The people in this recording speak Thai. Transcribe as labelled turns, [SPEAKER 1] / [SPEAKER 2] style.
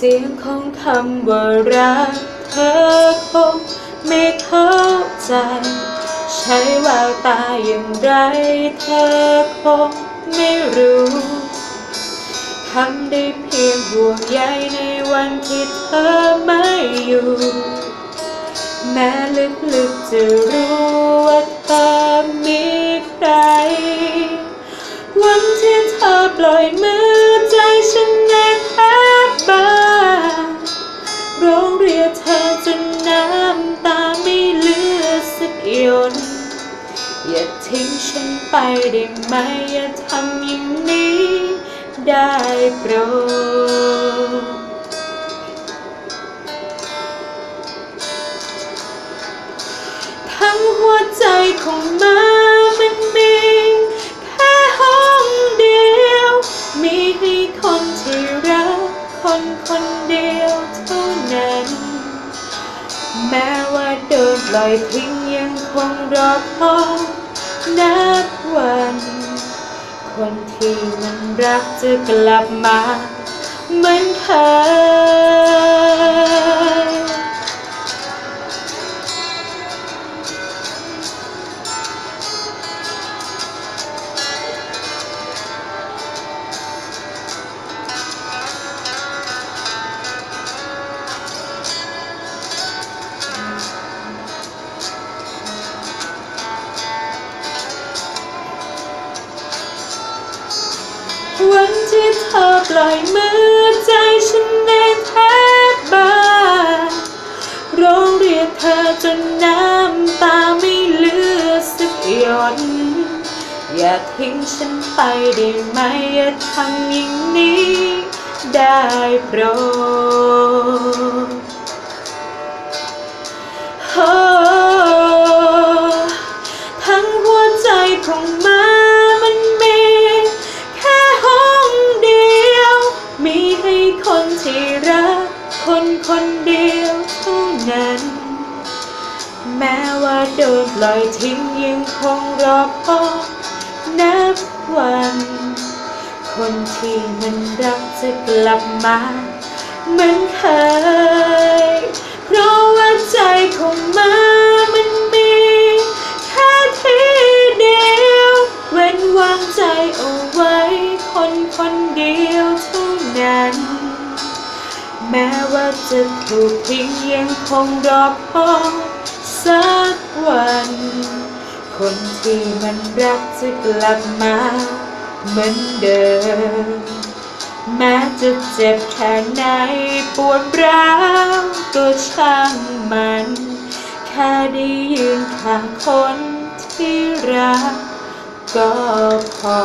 [SPEAKER 1] เสียงของคำว่ารักเธอคงไม่เข้าใจใช้แววตาอย่างไรเธอคงไม่รู้ทำได้เพียงห่วงใยในวันที่เธอไม่อยู่แม้ลึกๆจะรู้ว่าเธอมีใครวันที่เธอปล่อยมือใจฉันแน่แทบบางร้องเรียกเธอจนน้ำตาไม่เหลือสักหยดอย่าทิ้งฉันไปได้ไหมอย่าทำอย่างนี้ได้โปรดทั้งหัวใจของมันมีแค่ห้องเดียวมีให้คนที่รักคนเดียวเท่านั้นแม้ว่าโดนปล่อยทิ้งยังคงรอคอยนับวันคนที่มันรักจะกลับมาเหมือนเคยวันที่เธอปล่อยมือใจฉันแน่แทบบางร้องเรียกเธอจนน้ำตาไม่เหลือสักหยดอย่าทิ้งฉันไปได้ไหมอย่าทำอย่างนี้ได้โปรดทั้งหัวใจของมันมีแค่ห้องเดียวมีให้คนที่รักคนเดียวเท่านั้นแม้ว่าโดนปล่อยทิ้งยังคงรอคอยนับวันคนที่มันรักจะกลับมาเหมือนเคยเพราะว่าใจของมันมีแค่ที่เดียวเว้นวางใจเอาไว้คนเดียวเท่านั้นแม้ว่าจะถูกทิ้งยังคงรอคอยสักวันคนที่มันรักจะกลับมาเหมือนเดิมแม้จะเจ็บแค่ไหนปวดร้าวก็ช่างมันแค่ได้ยืนข้างคนที่รักก็พอ